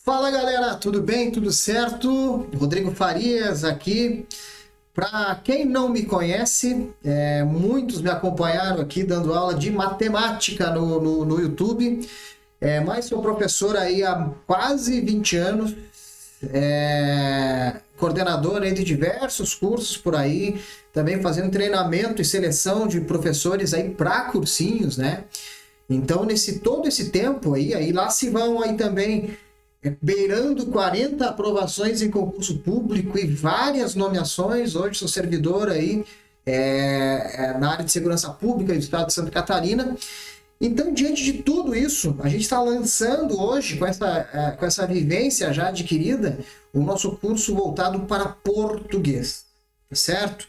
Fala galera, tudo bem? Tudo certo? Rodrigo Farias aqui. Para quem não me conhece, muitos me acompanharam aqui dando aula de matemática no YouTube, mas sou professor aí há quase 20 anos, coordenador aí de diversos cursos por aí, também fazendo treinamento e seleção de professores aí para cursinhos, né? Então, todo esse tempo aí lá se vão aí também beirando 40 aprovações em concurso público e várias nomeações. Hoje sou servidor aí na área de segurança pública do estado de Santa Catarina. Então, diante de tudo isso, a gente está lançando hoje, com essa vivência já adquirida, o nosso curso voltado para português, tá certo?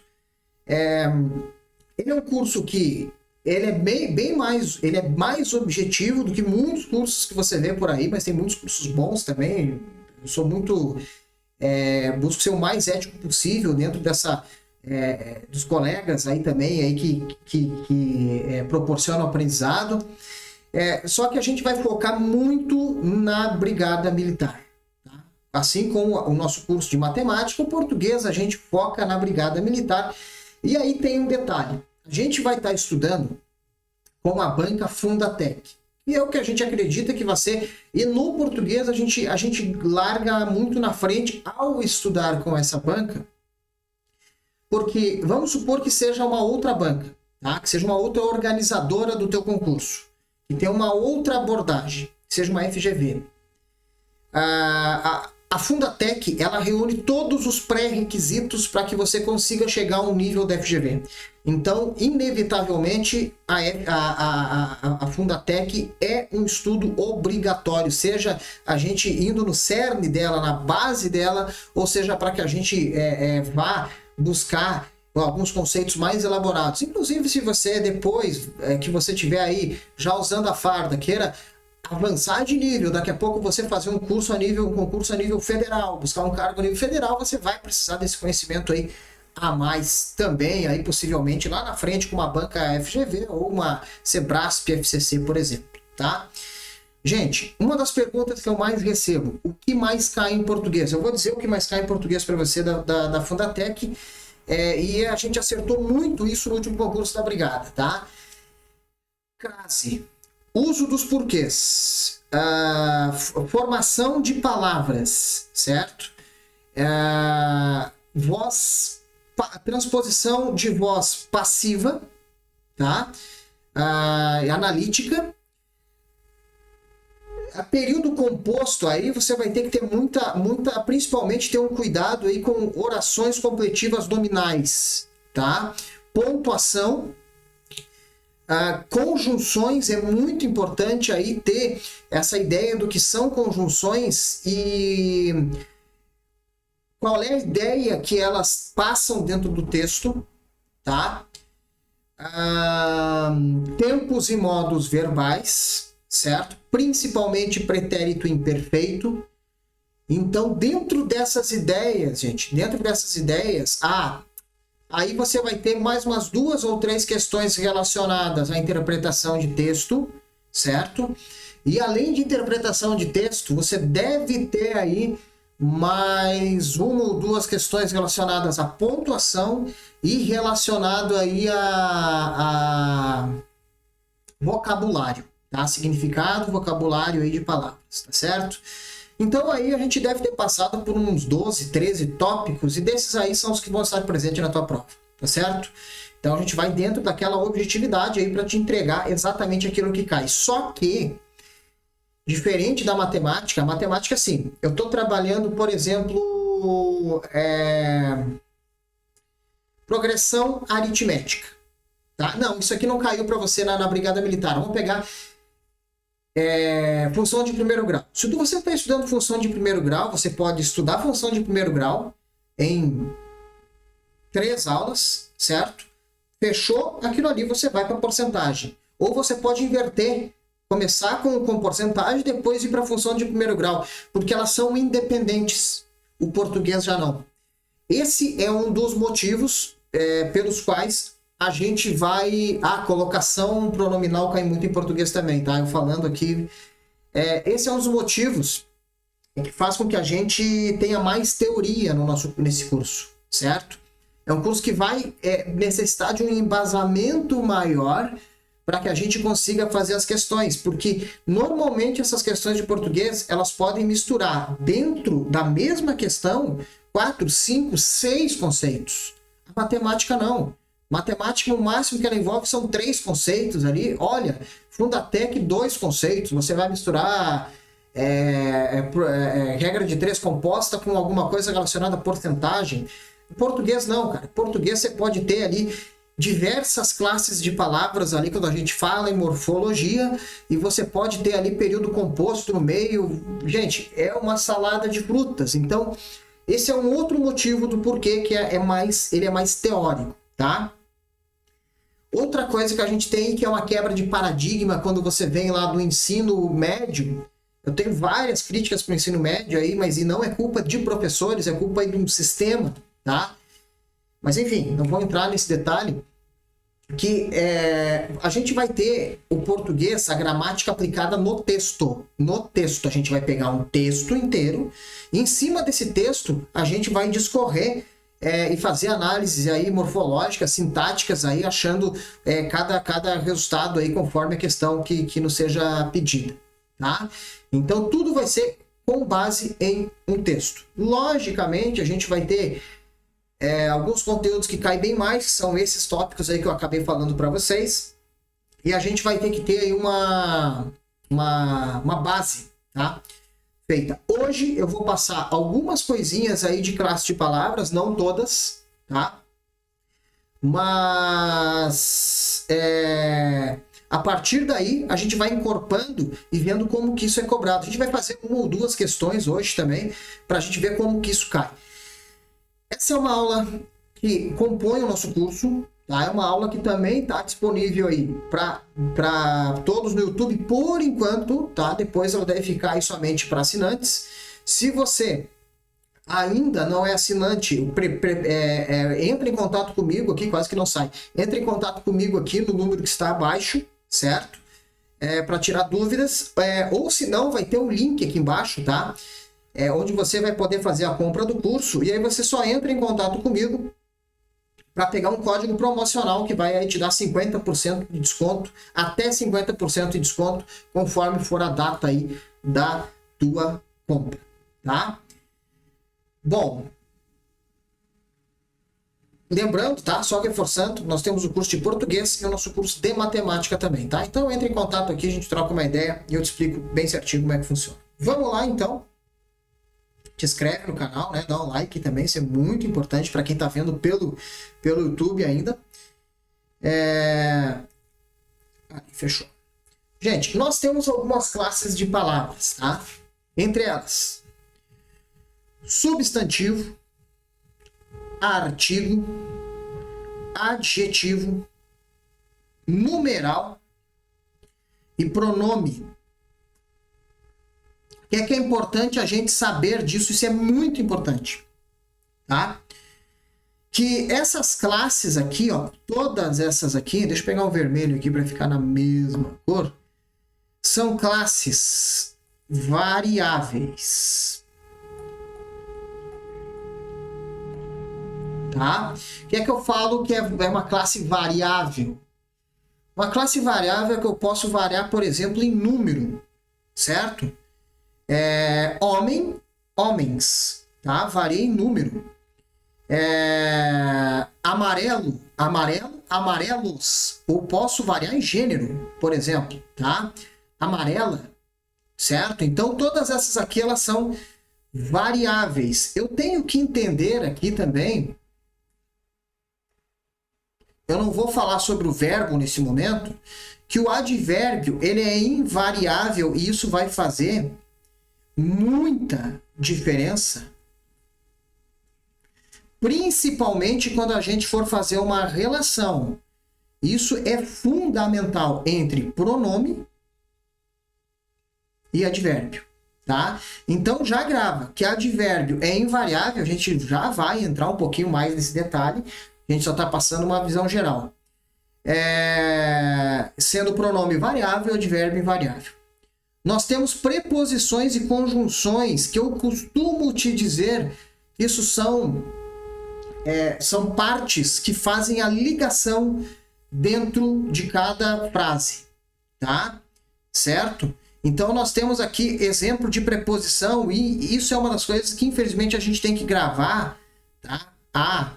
Ele é um curso que ele é mais objetivo do que muitos cursos que você vê por aí, mas tem muitos cursos bons também. Eu sou muito... busco ser o mais ético possível dentro dos colegas aí também aí que proporcionam aprendizado. Só que a gente vai focar muito na Brigada Militar. Tá? Assim como o nosso curso de matemática, o português a gente foca na Brigada Militar. E aí tem um detalhe. A gente vai estar estudando com a banca Fundatec. E é o que a gente acredita que vai ser. E no português a gente larga muito na frente ao estudar com essa banca. Porque vamos supor que seja uma outra banca, tá? Que seja uma outra organizadora do teu concurso. Que tenha uma outra abordagem, que seja uma FGV. A Fundatec, ela reúne todos os pré-requisitos para que você consiga chegar a um nível da FGV. Então, inevitavelmente, a Fundatec é um estudo obrigatório, seja a gente indo no cerne dela, na base dela, ou seja, para que a gente vá buscar alguns conceitos mais elaborados. Inclusive, se você, depois que você tiver aí já usando a farda, queira avançar de nível, daqui a pouco você fazer um concurso a nível federal, buscar um cargo a nível federal, você vai precisar desse conhecimento aí a mais também, aí possivelmente lá na frente com uma banca FGV ou uma Sebrasp FCC, por exemplo, tá? Gente, uma das perguntas que eu mais recebo, o que mais cai em português? Eu vou dizer o que mais cai em português para você da Fundatec, e a gente acertou muito isso no último concurso da Brigada, tá? Crase. Uso dos porquês, formação de palavras, certo? Transposição de voz passiva, tá? Analítica. Período composto, aí você vai ter que ter principalmente ter um cuidado aí com orações completivas nominais, tá? Pontuação. Conjunções, é muito importante aí ter essa ideia do que são conjunções e qual é a ideia que elas passam dentro do texto, tá? Tempos e modos verbais, certo? Principalmente pretérito imperfeito. Então, dentro dessas ideias, gente, aí você vai ter mais umas 2 ou 3 questões relacionadas à interpretação de texto, certo? E além de interpretação de texto, você deve ter aí mais 1 ou 2 questões relacionadas à pontuação e relacionado aí a vocabulário, tá? Significado, vocabulário aí de palavras, tá certo? Então aí a gente deve ter passado por uns 12, 13 tópicos, e desses aí são os que vão estar presentes na tua prova, tá certo? Então a gente vai dentro daquela objetividade aí para te entregar exatamente aquilo que cai. Só que, diferente da matemática, a matemática, assim, eu estou trabalhando, por exemplo, progressão aritmética, tá? Não, isso aqui não caiu para você na Brigada Militar. Vamos pegar... função de primeiro grau. Se você está estudando função de primeiro grau, você pode estudar função de primeiro grau em 3 aulas, certo? Fechou, aquilo ali você vai para porcentagem. Ou você pode inverter, começar com porcentagem, depois ir para a função de primeiro grau, porque elas são independentes. O português já não. Esse é um dos motivos pelos quais a gente vai... colocação pronominal cai muito em português também, tá? Eu falando aqui... esse é um dos motivos que faz com que a gente tenha mais teoria nesse curso, certo? É um curso que vai necessitar de um embasamento maior para que a gente consiga fazer as questões, porque normalmente essas questões de português, elas podem misturar dentro da mesma questão 4, 5, 6 conceitos. A matemática não. Matemática, o máximo que ela envolve são 3 conceitos ali. Olha, Fundatec, 2 conceitos. Você vai misturar regra de 3 composta com alguma coisa relacionada a porcentagem. Em português não, cara. Em português você pode ter ali diversas classes de palavras ali quando a gente fala em morfologia, e você pode ter ali período composto no meio. Gente, é uma salada de frutas. Então, esse é um outro motivo do porquê que ele é mais teórico, tá? Outra coisa que a gente tem, que é uma quebra de paradigma quando você vem lá do ensino médio. Eu tenho várias críticas para o ensino médio aí, mas e não é culpa de professores, é culpa aí de um sistema, tá? Mas enfim, não vou entrar nesse detalhe, que a gente vai ter o português, a gramática aplicada no texto. No texto, a gente vai pegar um texto inteiro, e em cima desse texto, a gente vai discorrer e fazer análises aí morfológicas, sintáticas, aí, achando cada resultado aí conforme a questão que nos seja pedida. Tá? Então, tudo vai ser com base em um texto. Logicamente, a gente vai ter alguns conteúdos que caem bem mais, que são esses tópicos aí que eu acabei falando para vocês, e a gente vai ter que ter aí uma base, tá? Feita. Hoje eu vou passar algumas coisinhas aí de classe de palavras, não todas, tá? Mas a partir daí a gente vai incorporando e vendo como que isso é cobrado. A gente vai fazer 1 ou 2 questões hoje também, para a gente ver como que isso cai. Essa é uma aula que compõe o nosso curso, tá? É uma aula que também está disponível aí para todos no YouTube por enquanto, tá? Depois ela deve ficar aí somente para assinantes. Se você ainda não é assinante, entre em contato comigo aqui, quase que não sai. Entre em contato comigo aqui no número que está abaixo, certo? Para tirar dúvidas, ou se não, vai ter um link aqui embaixo, tá? Onde você vai poder fazer a compra do curso, e aí você só entra em contato comigo para pegar um código promocional que vai aí te dar 50% de desconto, até 50% de desconto, conforme for a data aí da tua compra, tá? Bom, lembrando, tá? Só reforçando, nós temos o curso de português e o nosso curso de matemática também, tá? Então entre em contato aqui, a gente troca uma ideia e eu te explico bem certinho como é que funciona. Vamos lá, então. Te inscreve no canal, né? Dá um like também, isso é muito importante para quem está vendo pelo YouTube ainda. Fechou. Gente, nós temos algumas classes de palavras, tá? Entre elas, substantivo, artigo, adjetivo, numeral e pronome. O que é importante a gente saber disso? Isso é muito importante, tá? Que essas classes aqui, ó, todas essas aqui, deixa eu pegar um vermelho aqui para ficar na mesma cor, são classes variáveis, tá? O que é que eu falo que é uma classe variável? Uma classe variável é que eu posso variar, por exemplo, em número, certo? Homens, tá? Varia em número. Amarelo, amarelos. Ou posso variar em gênero, por exemplo, tá? Amarela, certo? Então, todas essas aqui, elas são variáveis. Eu tenho que entender aqui também, eu não vou falar sobre o verbo nesse momento, que o advérbio, ele é invariável e isso vai fazer muita diferença, principalmente quando a gente for fazer uma relação. Isso é fundamental entre pronome e advérbio, tá? Então já grava que advérbio é invariável, a gente já vai entrar um pouquinho mais nesse detalhe, a gente só está passando uma visão geral. Sendo pronome variável, advérbio invariável. Nós temos preposições e conjunções que eu costumo te dizer, isso são partes que fazem a ligação dentro de cada frase, tá? Certo? Então, nós temos aqui exemplo de preposição e isso é uma das coisas que, infelizmente, a gente tem que gravar, tá? A,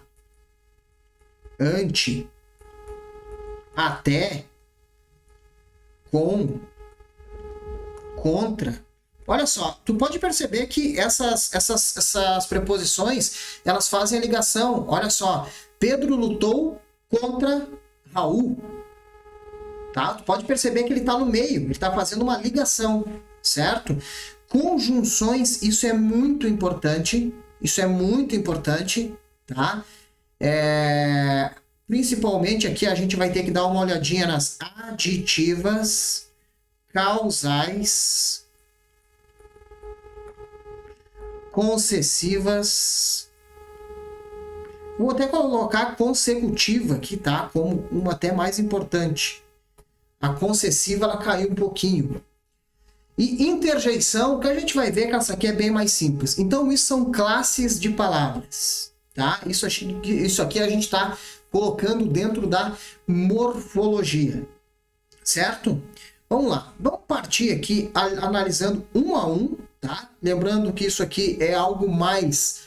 ante, até, com, contra. Olha só, tu pode perceber que essas preposições, elas fazem a ligação. Olha só, Pedro lutou contra Raul. Tá? Tu pode perceber que ele está no meio, ele está fazendo uma ligação, certo? Conjunções, isso é muito importante, tá? Principalmente aqui a gente vai ter que dar uma olhadinha nas aditivas, causais, concessivas. Vou até colocar consecutiva aqui, tá? Como uma até mais importante. A concessiva, ela caiu um pouquinho. E interjeição, que a gente vai ver que essa aqui é bem mais simples. Então, isso são classes de palavras, tá? Isso aqui a gente está colocando dentro da morfologia, certo? Vamos lá. Vamos partir aqui analisando um a um, tá? Lembrando que isso aqui é algo mais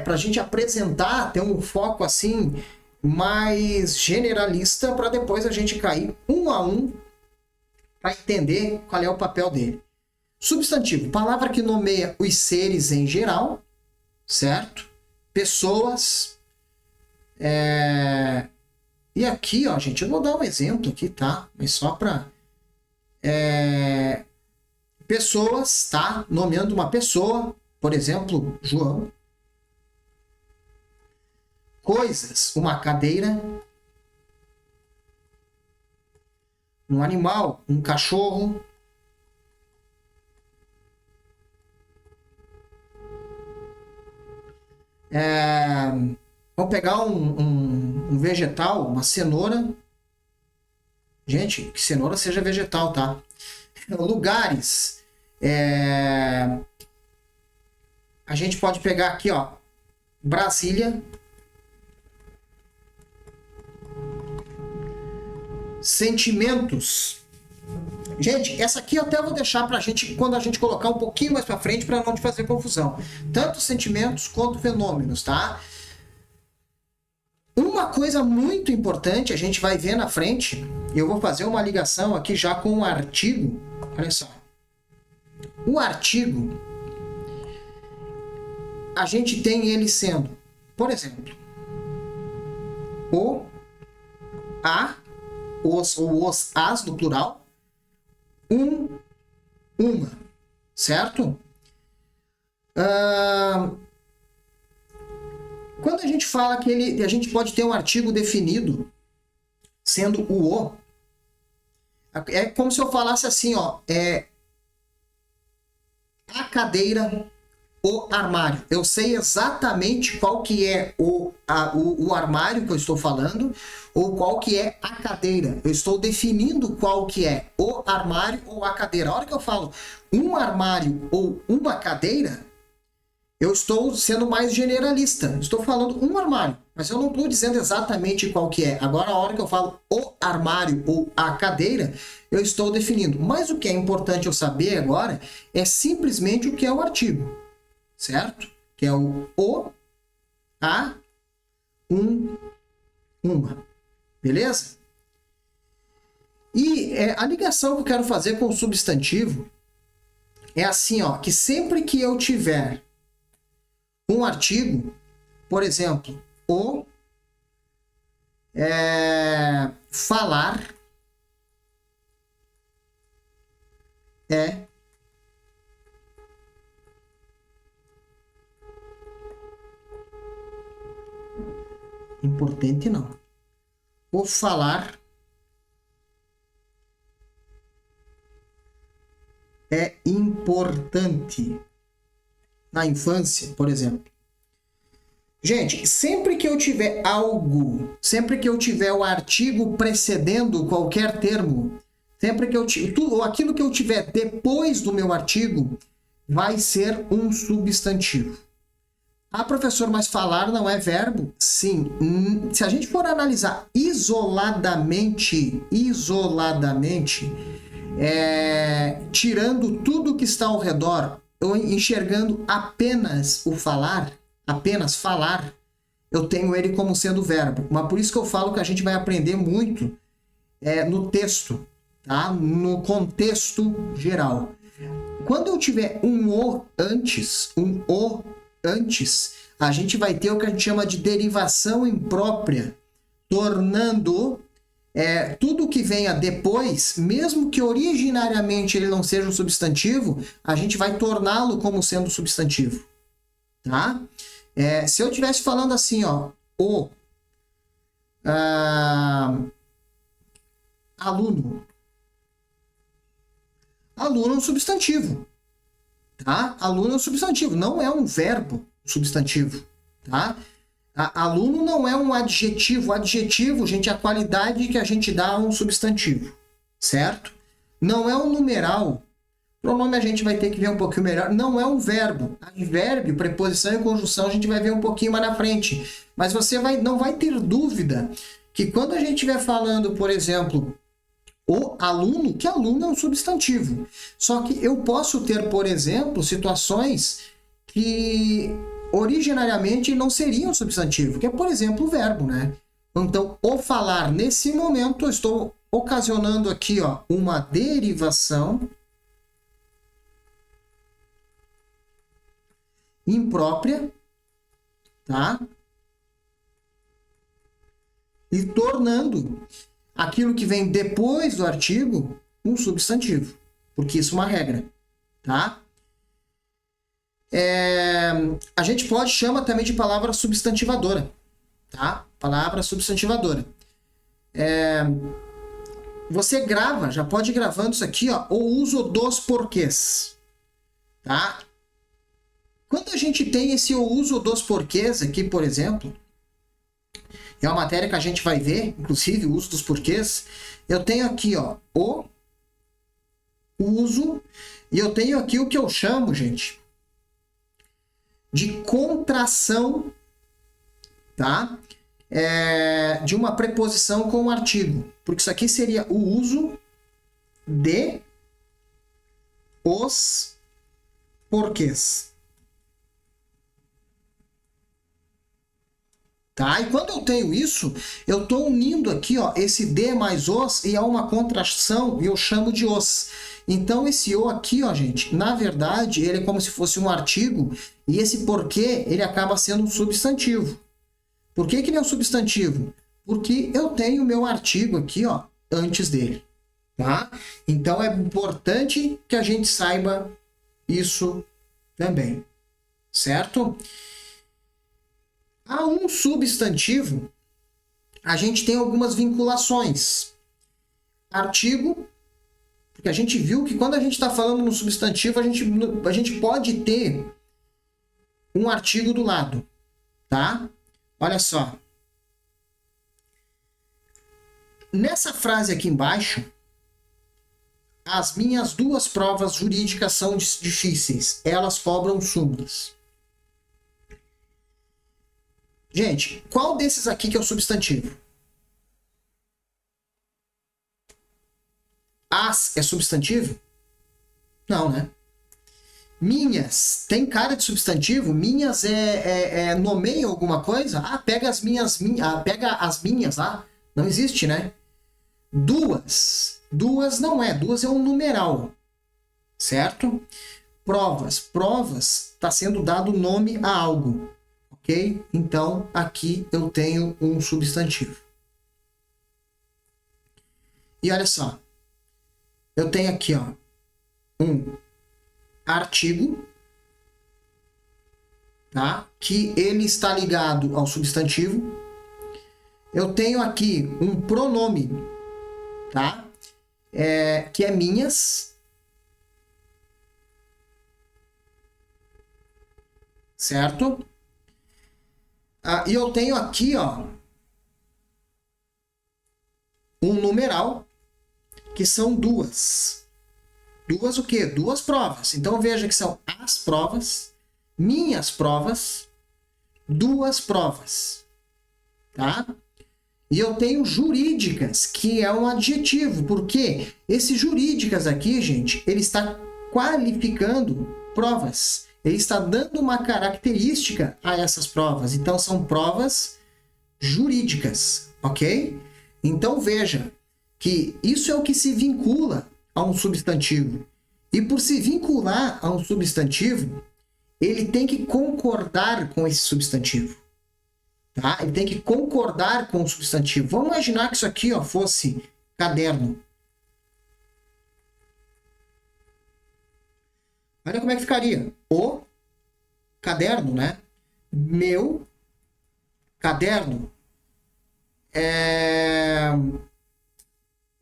para a gente apresentar, ter um foco assim mais generalista, para depois a gente cair um a um para entender qual é o papel dele. Substantivo, palavra que nomeia os seres em geral, certo? Pessoas. E aqui, ó, gente, eu vou dar um exemplo aqui, tá? Mas só para pessoas, tá? Nomeando uma pessoa, por exemplo, João. Coisas, uma cadeira. Um animal, um cachorro. Vamos pegar um vegetal, uma cenoura. Gente, que cenoura seja vegetal, tá? Lugares. A gente pode pegar aqui, ó, Brasília. Sentimentos. Gente, essa aqui eu até vou deixar pra gente quando a gente colocar um pouquinho mais pra frente, para não te fazer confusão. Tanto sentimentos quanto fenômenos, tá? Uma coisa muito importante, a gente vai ver na frente, eu vou fazer uma ligação aqui já com o artigo. Olha só. O artigo, a gente tem ele sendo, por exemplo, o, a, os ou os, as no plural, uma, certo? Quando a gente fala que a gente pode ter um artigo definido sendo o, é como se eu falasse assim, ó, a cadeira, o armário. Eu sei exatamente qual que é o armário que eu estou falando, ou qual que é a cadeira. Eu estou definindo qual que é o armário ou a cadeira. A hora que eu falo um armário ou uma cadeira, eu estou sendo mais generalista. Estou falando um armário, mas eu não estou dizendo exatamente qual que é. Agora, a hora que eu falo o armário ou a cadeira, eu estou definindo. Mas o que é importante eu saber agora é simplesmente o que é o artigo. Certo? Que é o, a, uma. Beleza? E a ligação que eu quero fazer com o substantivo é assim, ó, que sempre que eu tiver um artigo, por exemplo, o falar é importante, não. O falar é importante na infância, por exemplo. Gente, sempre que eu tiver algo, sempre que eu tiver o artigo precedendo qualquer termo, Sempre que ou aquilo que eu tiver depois do meu artigo vai ser um substantivo. Ah, professor, mas falar não é verbo? Sim. Se a gente for analisar isoladamente, tirando tudo que está ao redor, eu enxergando apenas falar, eu tenho ele como sendo verbo. Mas por isso que eu falo que a gente vai aprender muito no texto, tá? No contexto geral. Quando eu tiver um o antes, a gente vai ter o que a gente chama de derivação imprópria, tornando tudo que venha depois, mesmo que originariamente ele não seja um substantivo, a gente vai torná-lo como sendo substantivo, tá? Se eu estivesse falando assim, ó, aluno. Aluno é um substantivo, tá? Aluno é um substantivo, não é um verbo substantivo, tá? Aluno não é um adjetivo. Adjetivo, gente, é a qualidade que a gente dá a um substantivo, certo? Não é um numeral. Pronome a gente vai ter que ver um pouquinho melhor. Não é um verbo. Advérbio, preposição e conjunção a gente vai ver um pouquinho mais na frente. Mas você não vai ter dúvida que quando a gente estiver falando, por exemplo, o aluno, que aluno é um substantivo. Só que eu posso ter, por exemplo, situações que originariamente não seriam substantivo, que é, por exemplo, o verbo, né? Então, o falar, nesse momento, eu estou ocasionando aqui, ó, uma derivação imprópria, tá? E tornando aquilo que vem depois do artigo um substantivo, porque isso é uma regra, tá? A gente chama também de palavra substantivadora, tá? Palavra substantivadora. Você grava, já pode ir gravando isso aqui, ó, o uso dos porquês, tá? Quando a gente tem esse uso dos porquês aqui, por exemplo, é uma matéria que a gente vai ver, inclusive, o uso dos porquês. Eu tenho aqui, ó, o uso, e eu tenho aqui o que eu chamo, gente, de contração, tá? De uma preposição com um artigo. Porque isso aqui seria o uso de os porquês. Tá? E quando eu tenho isso, eu estou unindo aqui, ó, esse de mais os e há uma contração e eu chamo de os. Então esse o aqui, ó, gente, na verdade, ele é como se fosse um artigo e esse porquê, ele acaba sendo um substantivo. Por que ele é um substantivo? Porque eu tenho o meu artigo aqui, ó, antes dele. Tá? Então é importante que a gente saiba isso também. Certo? A um substantivo, a gente tem algumas vinculações. Artigo, porque a gente viu que quando a gente está falando no substantivo, a gente pode ter um artigo do lado, tá? Olha só. Nessa frase aqui embaixo, as minhas duas provas jurídicas são difíceis. Elas cobram súmulas. Gente, qual desses aqui que é o substantivo? As é substantivo? Não, né? Minhas, tem cara de substantivo? Minhas nomeia alguma coisa? Pega as minhas, pega as minhas lá. Não existe, né? Duas não é. Duas é um numeral. Certo? Provas está sendo dado nome a algo. Ok? Então, aqui eu tenho um substantivo. E olha só. Eu tenho aqui, ó, um artigo, tá? Que ele está ligado ao substantivo. Eu tenho aqui um pronome, tá? Que é minhas. Certo? E eu tenho aqui, ó, um numeral, que são duas. Duas o quê? Duas provas. Então veja que são as provas, minhas provas, duas provas. Tá? E eu tenho jurídicas, que é um adjetivo, porque esse jurídicas aqui, gente, ele está qualificando provas. Ele está dando uma característica a essas provas. Então, são provas jurídicas, ok? Então, veja que isso é o que se vincula a um substantivo. E por se vincular a um substantivo, ele tem que concordar com esse substantivo. Tá? Ele tem que concordar com o substantivo. Vamos imaginar que isso aqui ó, fosse caderno. Olha como é que ficaria. O caderno, né? Meu caderno.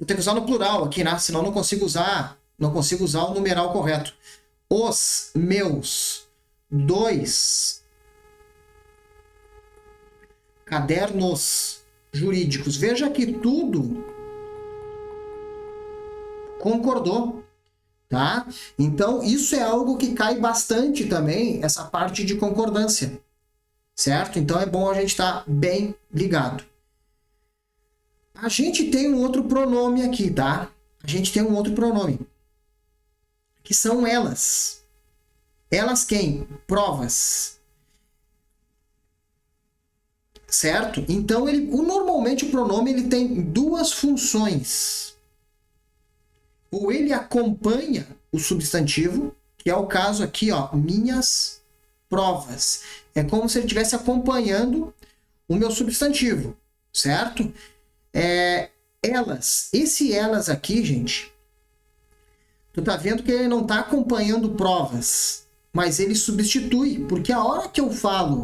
Vou ter que usar no plural aqui, né? Senão não consigo usar o numeral correto. Os meus dois cadernos jurídicos. Veja que tudo concordou, tá? Então, isso é algo que cai bastante também, essa parte de concordância, certo? Então, é bom a gente estar bem ligado. A gente tem um outro pronome aqui, tá? A gente tem um outro pronome, que são elas. Elas quem? Provas. Certo? Então, normalmente o pronome ele tem duas funções. Ou ele acompanha o substantivo, que é o caso aqui, ó, minhas provas. É como se ele estivesse acompanhando o meu substantivo, certo? Elas. Esse elas aqui, gente, tu tá vendo que ele não tá acompanhando provas, mas ele substitui, porque a hora que eu falo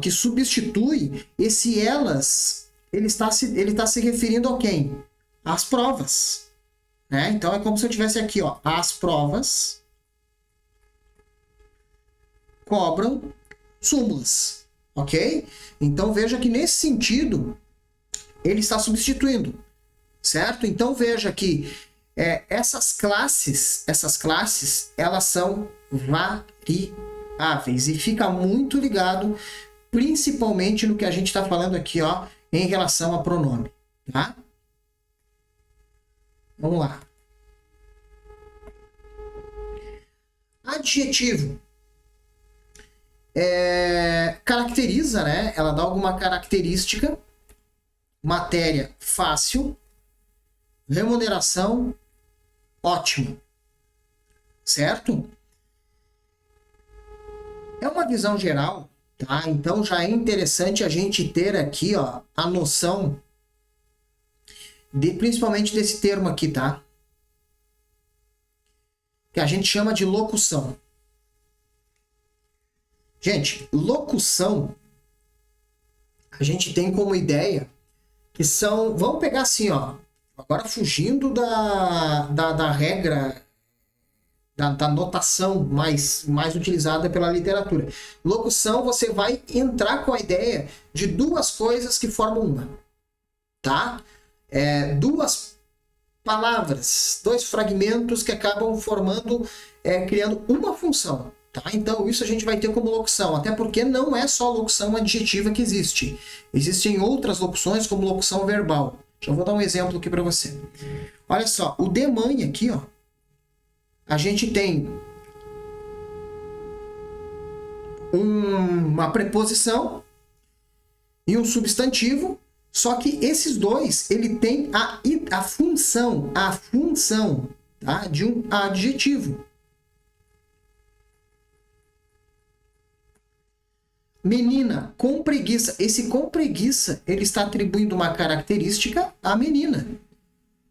que substitui, esse elas, ele está se referindo a quem? Às provas. Né? Então, é como se eu tivesse aqui, ó, as provas cobram súmulas. Ok? Então, veja que nesse sentido, ele está substituindo. Certo? Então, veja que essas classes, elas são variáveis e fica muito ligado, principalmente no que a gente está falando aqui, ó, em relação a pronome, tá? Vamos lá. Adjetivo. Caracteriza, né? Ela dá alguma característica. Matéria fácil. Remuneração ótimo. Certo? É uma visão geral, tá? Então já é interessante a gente ter aqui, ó, a noção principalmente desse termo aqui, tá? Que a gente chama de locução. Gente, locução a gente tem como ideia que são, vamos pegar assim, ó, agora fugindo da regra, da notação mais utilizada pela literatura. Locução, você vai entrar com a ideia de duas coisas que formam uma. Tá? Duas palavras, dois fragmentos que acabam formando, criando uma função. Tá? Então, isso a gente vai ter como locução, até porque não é só locução adjetiva que existe. Existem outras locuções, como locução verbal. Já vou dar um exemplo aqui para você. Olha só, o de mãe aqui, ó, a gente tem uma preposição e um substantivo, só que esses dois, ele tem a função, tá, de um adjetivo. Menina, com preguiça. Esse com preguiça, ele está atribuindo uma característica à menina.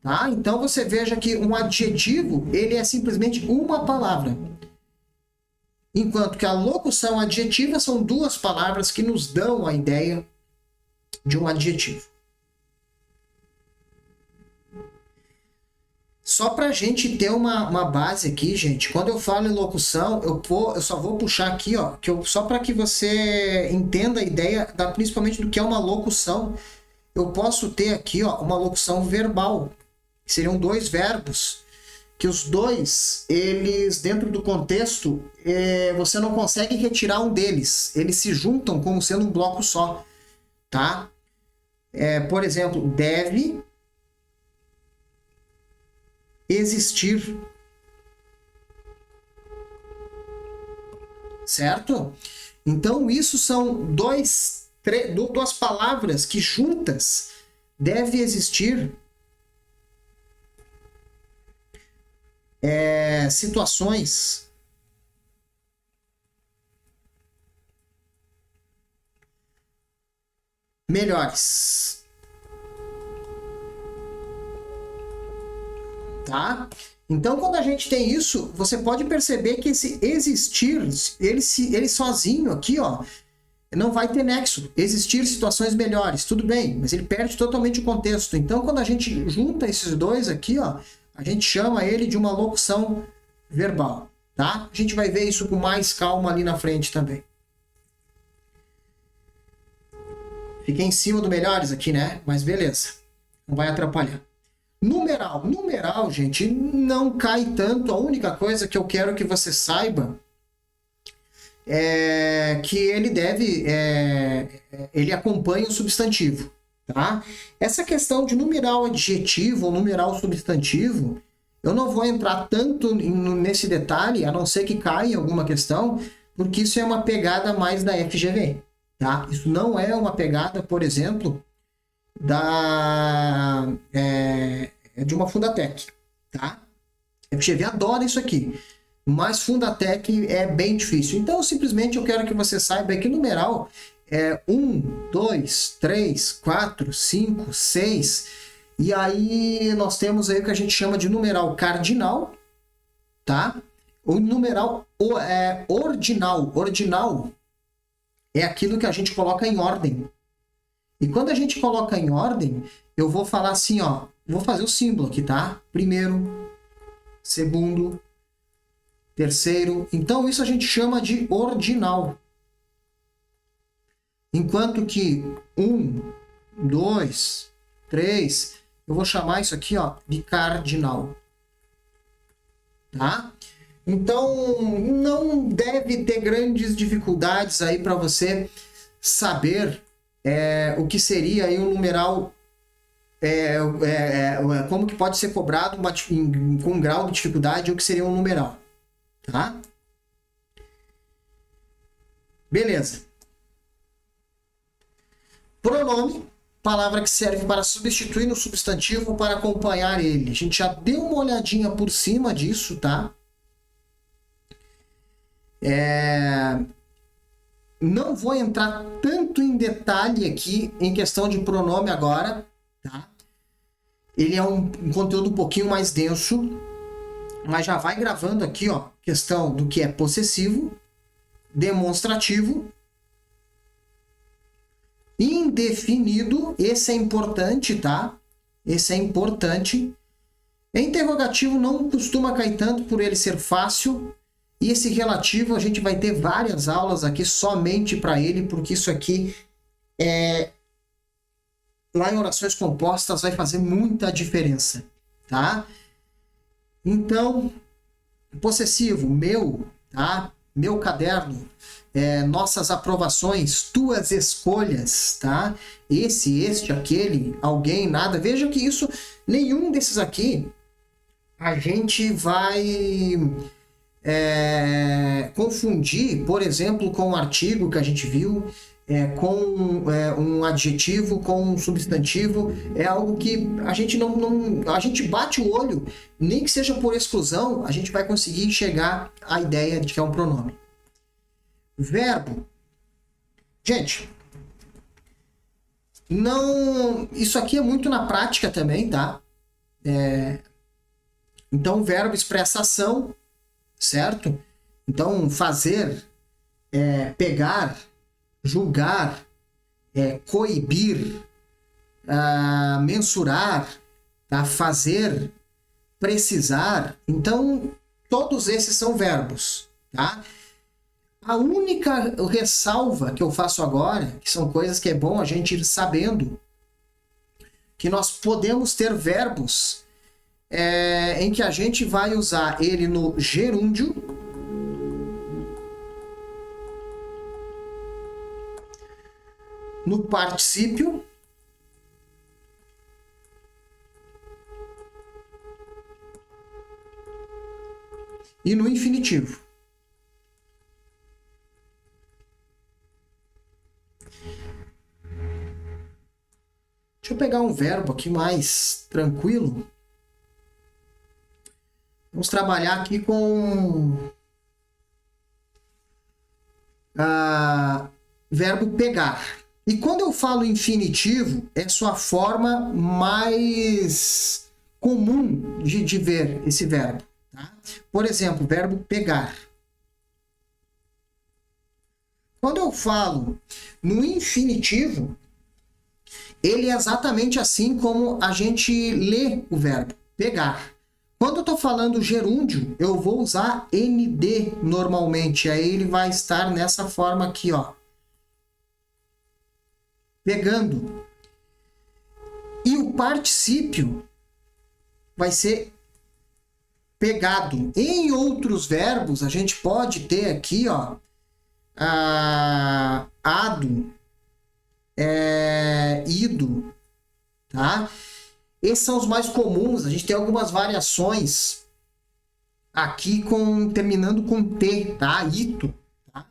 Tá? Então, você veja que um adjetivo, ele é simplesmente uma palavra. Enquanto que a locução adjetiva são duas palavras que nos dão a ideia de um adjetivo. Só para a gente ter uma base aqui, gente, quando eu falo em locução, eu só vou puxar aqui, ó, só para que você entenda a ideia principalmente do que é uma locução. Eu posso ter aqui, ó, uma locução verbal, que seriam dois verbos, que os dois, eles, dentro do contexto, você não consegue retirar um deles. Eles se juntam como sendo um bloco só, tá? Por exemplo, deve existir, certo? Então, isso são duas palavras que juntas deve existir situações melhores, tá? Então, quando a gente tem isso, você pode perceber que esse existir, ele sozinho aqui, ó, não vai ter nexo. Existir situações melhores, tudo bem, mas ele perde totalmente o contexto. Então, quando a gente junta esses dois aqui, ó, a gente chama ele de uma locução verbal, tá? A gente vai ver isso com mais calma ali na frente também. Fiquei em cima do melhores aqui, né? Mas beleza, não vai atrapalhar. Numeral, gente, não cai tanto. A única coisa que eu quero que você saiba é que ele acompanha o substantivo, tá? Essa questão de numeral adjetivo ou numeral substantivo, eu não vou entrar tanto nesse detalhe, a não ser que caia em alguma questão, porque isso é uma pegada mais da FGV, tá? Isso não é uma pegada, por exemplo, de uma Fundatec, tá? FGV adora isso aqui, mas Fundatec é bem difícil. Então, simplesmente eu quero que você saiba que numeral é 1, 2, 3, 4, 5, 6, e aí nós temos aí o que a gente chama de numeral cardinal, tá? O numeral ordinal. Ordinal é aquilo que a gente coloca em ordem. E quando a gente coloca em ordem, eu vou falar assim, ó, vou fazer o símbolo aqui, tá? Primeiro, segundo, terceiro. Então, isso a gente chama de ordinal. Enquanto que 1, 2, 3, eu vou chamar isso aqui, ó, de cardinal. Tá? Então, não deve ter grandes dificuldades aí para você saber o que seria aí um numeral, como que pode ser cobrado com um grau de dificuldade o que seria um numeral. Tá? Beleza. Pronome, palavra que serve para substituir no substantivo ou para acompanhar ele. A gente já deu uma olhadinha por cima disso, tá? Não vou entrar tanto em detalhe aqui em questão de pronome agora, tá? Ele é um conteúdo um pouquinho mais denso, mas já vai gravando aqui, ó, questão do que é possessivo, demonstrativo, indefinido, esse é importante, tá? Esse é importante. Interrogativo não costuma cair tanto por ele ser fácil, e esse relativo a gente vai ter várias aulas aqui somente para ele, porque isso aqui lá em orações compostas vai fazer muita diferença, tá? Então, possessivo, meu, tá? Meu caderno, nossas aprovações, tuas escolhas, tá? Este, aquele, alguém, nada. Veja que isso, nenhum desses aqui, a gente vai confundir, por exemplo, com um artigo que a gente viu, com um adjetivo, com um substantivo. É algo que a gente a gente bate o olho, nem que seja por exclusão, a gente vai conseguir chegar à ideia de que é um pronome. Verbo. Gente, isso aqui é muito na prática também, tá? Então, o verbo expressa ação, certo? Então, fazer, pegar, julgar, coibir, mensurar, tá? Fazer, precisar, então todos esses são verbos, tá? A única ressalva que eu faço agora, que são coisas que é bom a gente ir sabendo, que nós podemos ter verbos em que a gente vai usar ele no gerúndio, no particípio e no infinitivo. Deixa eu pegar um verbo aqui mais tranquilo. Vamos trabalhar aqui com verbo pegar. E quando eu falo infinitivo, é sua forma mais comum de ver esse verbo. Tá? Por exemplo, verbo pegar. Quando eu falo no infinitivo, ele é exatamente assim como a gente lê o verbo, pegar. Quando eu estou falando gerúndio, eu vou usar ND normalmente. Aí ele vai estar nessa forma aqui, ó. Pegando. E o particípio vai ser pegado. Em outros verbos, a gente pode ter aqui, ó, ado, ido, tá? Esses são os mais comuns. A gente tem algumas variações aqui terminando com T, tá? Ito, tá?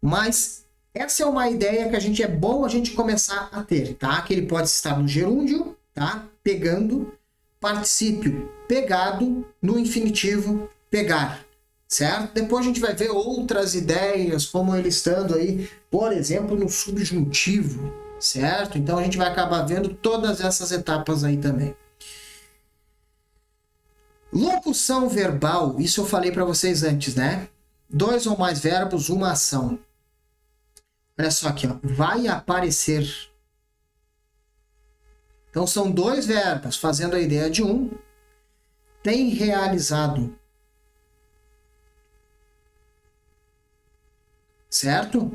Mas essa é uma ideia que é bom a gente começar a ter, tá? Que ele pode estar no gerúndio, tá? Pegando, particípio pegado, no infinitivo pegar, certo? Depois a gente vai ver outras ideias, como ele estando aí, por exemplo, no subjuntivo, certo? Então a gente vai acabar vendo todas essas etapas aí também. Locução verbal, isso eu falei para vocês antes, né? 2 ou mais verbos, uma ação. Olha só aqui, ó. Vai aparecer. Então são 2 verbos fazendo a ideia de um. Tem realizado. Certo?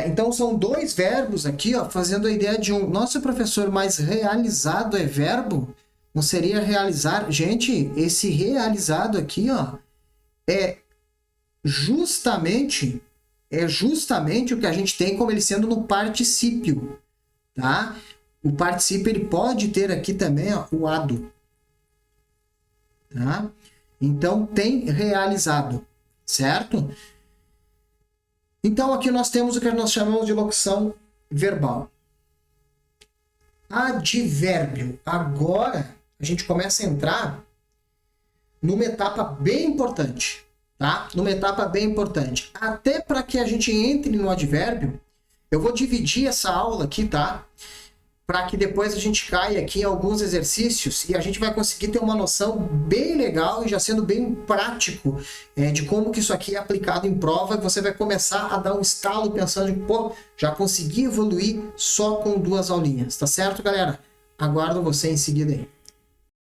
Então são 2 verbos aqui, ó, fazendo a ideia de um. Nossa, professor, mas realizado é verbo? Não seria realizar? Gente, esse realizado aqui, ó, é justamente o que a gente tem como ele sendo no particípio, tá? O particípio ele pode ter aqui também, ó, o ado, tá? Então tem realizado, certo? Então aqui nós temos o que nós chamamos de locução verbal. Advérbio. Agora a gente começa a entrar numa etapa bem importante, tá? Numa etapa bem importante. Até para que a gente entre no advérbio, eu vou dividir essa aula aqui, tá? Para que depois a gente caia aqui em alguns exercícios e a gente vai conseguir ter uma noção bem legal e já sendo bem prático de como que isso aqui é aplicado em prova, e você vai começar a dar um estalo pensando em, pô, já consegui evoluir só com 2 aulinhas, tá certo, galera? Aguardo você em seguida aí.